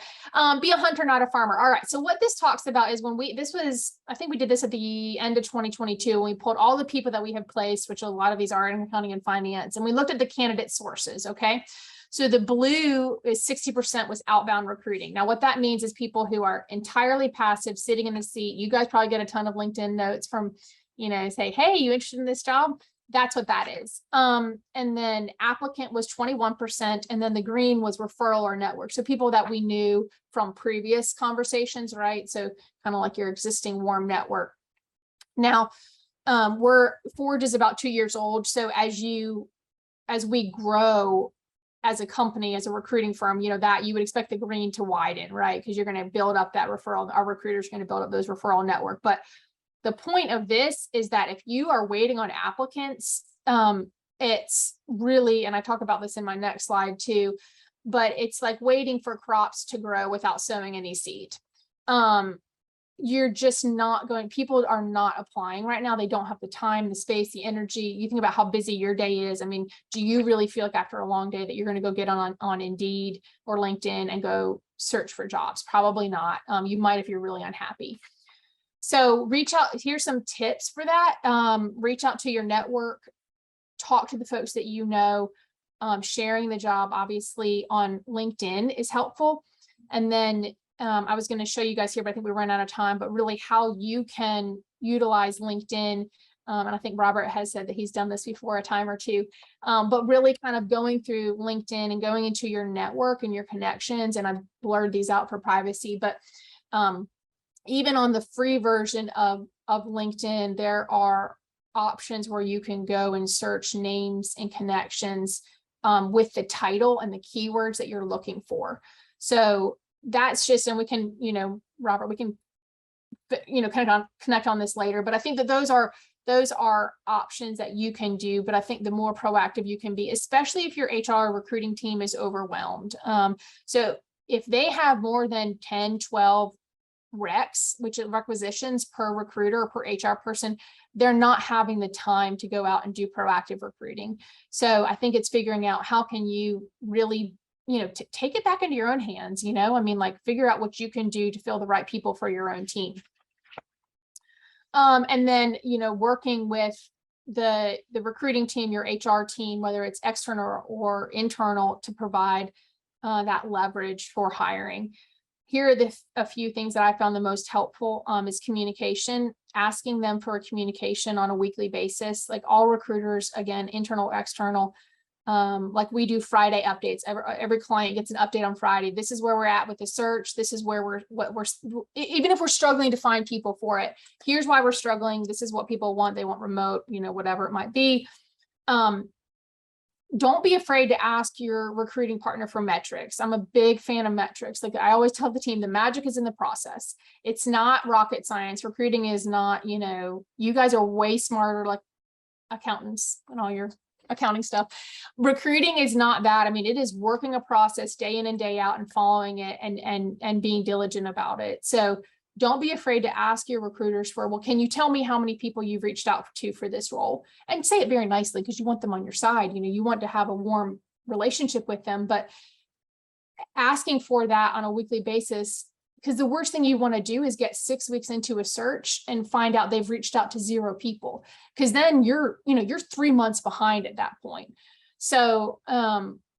Be a hunter, not a farmer. All right. So what this talks about is I think we did this at the end of 2022, when we pulled all the people that we have placed, which a lot of these are in accounting and finance, and we looked at the candidate sources. Okay. So the blue is 60% was outbound recruiting. Now, what that means is people who are entirely passive, sitting in the seat. You guys probably get a ton of LinkedIn notes from, say, hey, you interested in this job? That's what that is. And then applicant was 21%. And then the green was referral or network. So people that we knew from previous conversations, right? So kind of like your existing warm network. Now, Forge is about 2 years old. So as we grow as a company, as a recruiting firm, that you would expect the green to widen, right? Because you're going to build up that referral. Our recruiters are going to build up those referral network. But the point of this is that if you are waiting on applicants, it's really, and I talk about this in my next slide too, but it's like waiting for crops to grow without sowing any seed. You're just not going, people are not applying right now. They don't have the time, the space, the energy. You think about how busy your day is. I mean, do you really feel like after a long day that you're going to go get on Indeed or LinkedIn and go search for jobs? Probably not. You might if you're really unhappy. So reach out. Here's some tips for that. Reach out to your network, talk to the folks that you know. Sharing the job, obviously, on LinkedIn is helpful. And then I was going to show you guys here, but I think we ran out of time, but really how you can utilize LinkedIn. And I think Robert has said that he's done this before a time or two, but really kind of going through LinkedIn and going into your network and your connections. And I've blurred these out for privacy, but even on the free version of LinkedIn, there are options where you can go and search names and connections with the title and the keywords that you're looking for. So that's just, and we can, Robert, we can, connect on this later, but I think that those are options that you can do. But I think the more proactive you can be, especially if your HR recruiting team is overwhelmed. So if they have more than 10, 12 recs, which is requisitions per recruiter or per HR person, they're not having the time to go out and do proactive recruiting. So I think it's figuring out how can you really, take it back into your own hands, figure out what you can do to fill the right people for your own team. And then, working with the recruiting team, your HR team, whether it's external or internal, to provide that leverage for hiring. here are a few things that I found the most helpful is communication, asking them for a communication on a weekly basis. Like all recruiters, again, internal, external, like we do Friday updates. Every client gets an update on Friday. This is where we're at with the search. This is where even if we're struggling to find people for it, here's why we're struggling. This is what people want. They want remote, whatever it might be. Don't be afraid to ask your recruiting partner for metrics. I'm a big fan of metrics. Like I always tell the team, the magic is in the process. It's not rocket science. Recruiting is not, you guys are way smarter, like accountants and all your accounting stuff. Recruiting is not that. I mean, it is working a process day in and day out and following it and being diligent about it. So don't be afraid to ask your recruiters for, well, can you tell me how many people you've reached out to for this role? And say it very nicely because you want them on your side. You want to have a warm relationship with them, but asking for that on a weekly basis, because the worst thing you want to do is get 6 weeks into a search and find out they've reached out to 0 people, because then you're 3 months behind at that point. So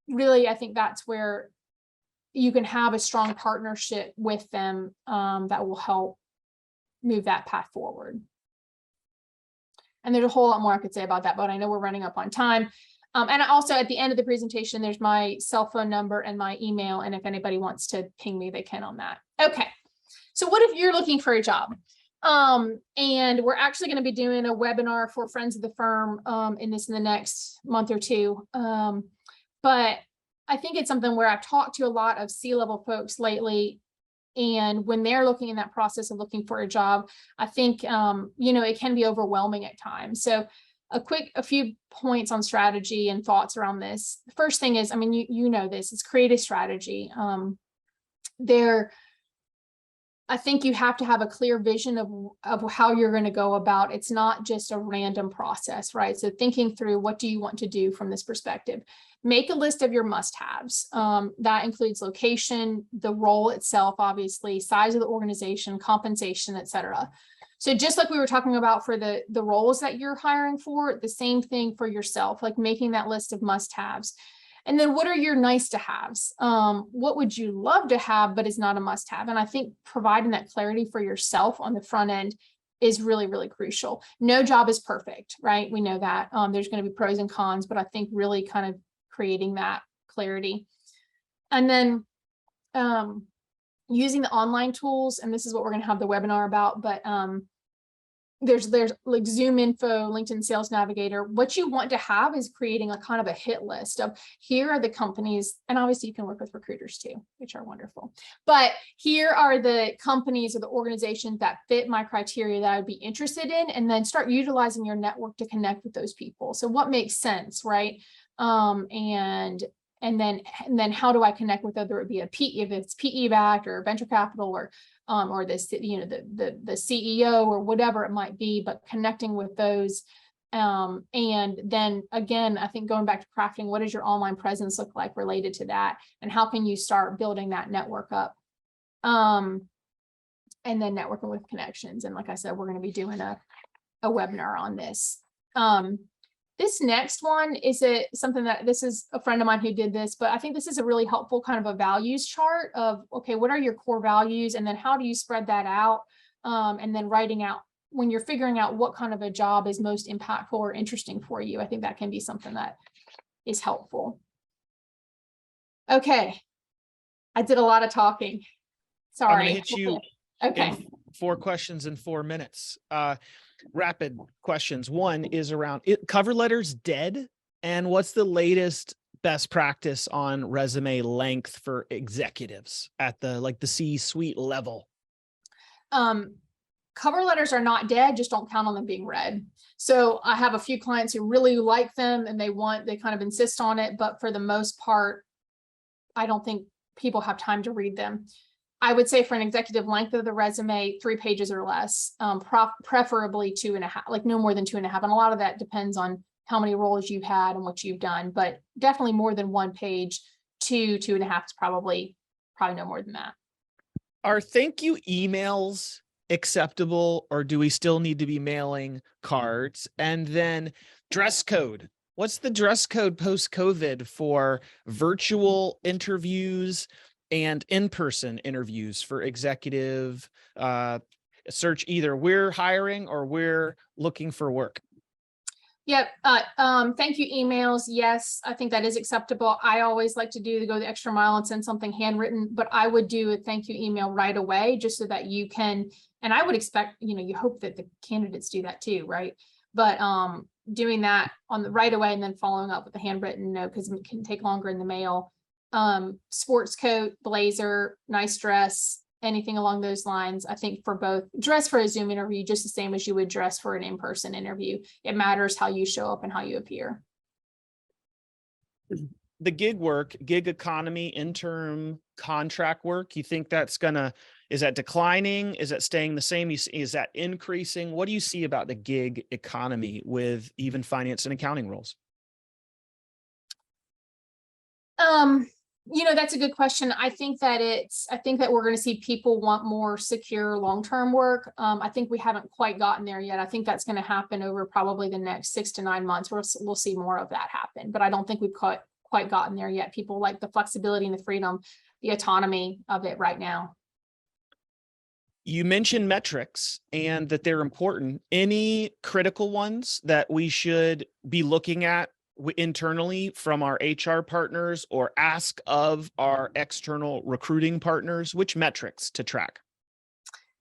really, I think that's where you can have a strong partnership with them that will help move that path forward. And there's a whole lot more I could say about that, but I know we're running up on time. And also at the end of the presentation, there's my cell phone number and my email. And if anybody wants to ping me, they can on that. Okay. So what if you're looking for a job? And we're actually going to be doing a webinar for friends of the firm in the next month or two. But I think it's something where I've talked to a lot of C-level folks lately. And when they're looking in that process of looking for a job, I think, it can be overwhelming at times. So a few points on strategy and thoughts around this. The first thing is, I mean, you know this, it's create a strategy. I think you have to have a clear vision of how you're going to go about. It's not just a random process, right? So thinking through, what do you want to do from this perspective? Make a list of your must-haves. That includes location, the role itself, obviously, size of the organization, compensation, et cetera. So just like we were talking about for the roles that you're hiring for, the same thing for yourself, like making that list of must-haves. And then what are your nice to haves? What would you love to have, but is not a must have? And I think providing that clarity for yourself on the front end is really, really crucial. No job is perfect, right? We know that there's going to be pros and cons, but I think really kind of creating that clarity. And then using the online tools, and this is what we're going to have the webinar about, but there's like Zoom Info, LinkedIn Sales Navigator. What you want to have is creating a kind of a hit list of, here are the companies, and obviously you can work with recruiters too, which are wonderful. But here are the companies or the organizations that fit my criteria that I'd be interested in, and then start utilizing your network to connect with those people. So what makes sense, right? And then how do I connect with, whether it be a PE, if it's PE backed or venture capital or this, the CEO or whatever it might be, but connecting with those. And then again, I think going back to crafting, what does your online presence look like related to that? And how can you start building that network up? And then networking with connections. And like I said, we're going to be doing a webinar on this. This next one is something that, this is a friend of mine who did this, but I think this is a really helpful kind of a values chart of, okay, what are your core values? And then how do you spread that out? And then writing out, when you're figuring out what kind of a job is most impactful or interesting for you, I think that can be something that is helpful. Okay. I did a lot of talking. Sorry. I'm going to hit you okay. 4 questions in 4 minutes. Rapid questions. One is around cover letters dead, and what's the latest best practice on resume length for executives at the C-suite level? Cover letters are not dead, just don't count on them being read. So I have a few clients who really like them and they kind of insist on it, but for the most part, I don't think people have time to read them. I would say for an executive length of the resume, 3 pages or less, preferably 2.5, like no more than 2.5. And a lot of that depends on how many roles you've had and what you've done, but definitely more than 1 page. 2.5 is probably no more than that. Are thank you emails acceptable, or do we still need to be mailing cards? And then dress code. What's the dress code post-COVID for virtual interviews and in-person interviews for executive search? Either we're hiring or we're looking for work. Yep. Thank you emails. Yes, I think that is acceptable. I always like to go the extra mile and send something handwritten, but I would do a thank you email right away, just so that you can, and I would expect, you hope that the candidates do that too, right? But doing that on the right away and then following up with a handwritten note, because it can take longer in the mail. Sports coat, blazer, nice dress, anything along those lines. I think for both, dress for a Zoom interview just the same as you would dress for an in-person interview. It matters how you show up and how you appear. The gig economy, interim contract work, you think is that declining? Is that staying the same? Is that increasing? What do you see about the gig economy with even finance and accounting roles? That's a good question. I think that we're going to see people want more secure long-term work. I think we haven't quite gotten there yet. I think that's going to happen over probably the next 6 to 9 months. We'll see more of that happen, but I don't think we've quite gotten there yet. People like the flexibility and the freedom, the autonomy of it right now. You mentioned metrics and that they're important. Any critical ones that we should be looking at internally from our HR partners or ask of our external recruiting partners? Which metrics to track?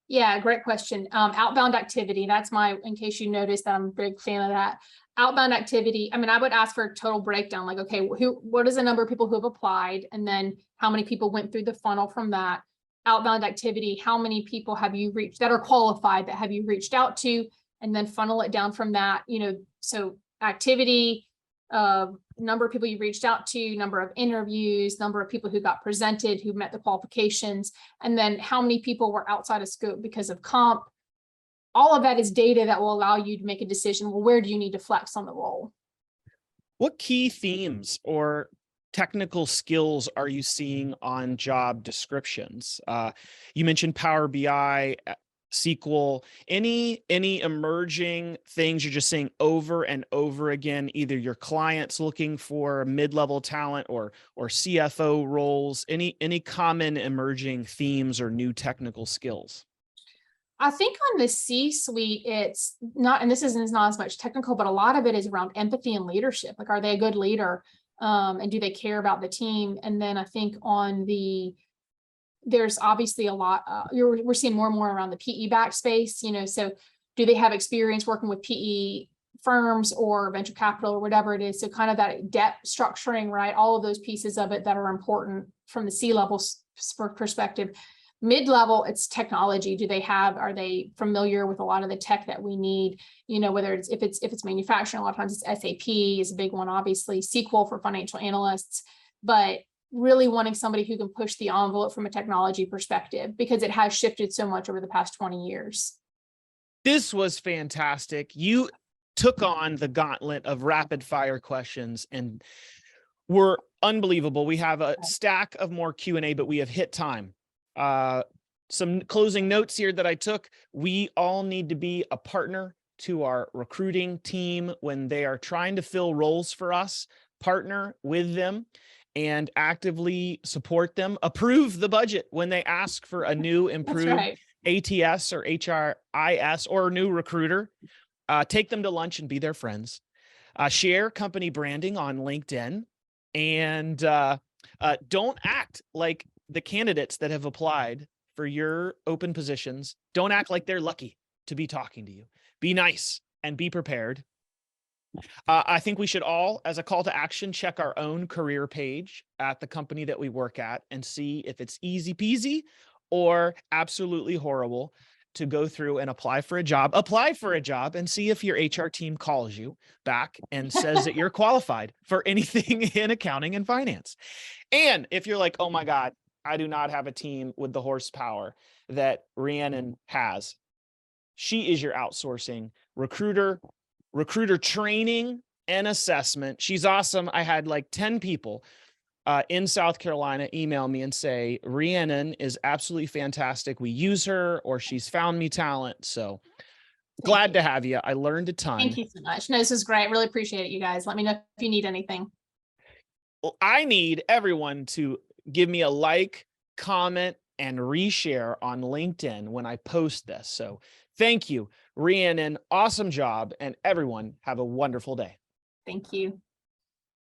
Yeah, great question. Outbound activity. That's in case you noticed that I'm a big fan of that. Outbound activity. I would ask for a total breakdown, like, okay, what is the number of people who have applied? And then how many people went through the funnel from that? Outbound activity. How many people have you reached that are qualified, that have you reached out to? And then funnel it down from that, so activity, number of people you reached out to, number of interviews, number of people who got presented, who met the qualifications, and then how many people were outside of scope because of comp. All of that is data that will allow you to make a decision. Well, where do you need to flex on the role? What key themes or technical skills are you seeing on job descriptions? You mentioned Power BI, SQL, any emerging things you're just seeing over and over again, either your clients looking for mid-level talent or CFO roles, any common emerging themes or new technical skills? I think on the C-suite, it's not, and this is not as much technical, but a lot of it is around empathy and leadership. Like, are they a good leader? And do they care about the team? And then I think there's obviously a lot, we're seeing more and more around the PE-backed space, so do they have experience working with PE firms or venture capital or whatever it is? So kind of that debt structuring, right? All of those pieces of it that are important from the C-level perspective. Mid-level, it's technology. Are they familiar with a lot of the tech that we need? Whether if it's manufacturing, a lot of times it's SAP is a big one, obviously, SQL for financial analysts, but really wanting somebody who can push the envelope from a technology perspective, because it has shifted so much over the past 20 years. This was fantastic. You took on the gauntlet of rapid fire questions and were unbelievable. We have a stack of more Q&A, but we have hit time. Some closing notes here that I took. We all need to be a partner to our recruiting team when they are trying to fill roles for us. Partner with them and actively support them. Approve the budget when they ask for a new improved ATS or HRIS or a new recruiter. Take them to lunch and be their friends. Share company branding on LinkedIn, and don't act like the candidates that have applied for your open positions. Don't act like they're lucky to be talking to you. Be nice and be prepared. I think we should all, as a call to action, check our own career page at the company that we work at and see if it's easy peasy or absolutely horrible to go through and apply for a job. Apply for a job and see if your HR team calls you back and says that you're qualified for anything in accounting and finance. And if you're like, oh my God, I do not have a team with the horsepower that Rhiannon has, she is your outsourcing recruiter training and assessment. She's awesome. I had like 10 people in South Carolina email me and say, Rhiannon is absolutely fantastic. We use her, or she's found me talent. So glad to have you. I learned a ton. Thank you so much. No, this is great. Really appreciate it, you guys. Let me know if you need anything. Well, I need everyone to give me a like, comment, and reshare on LinkedIn when I post this. So thank you, Rhiannon. Awesome job. And everyone have a wonderful day. Thank you.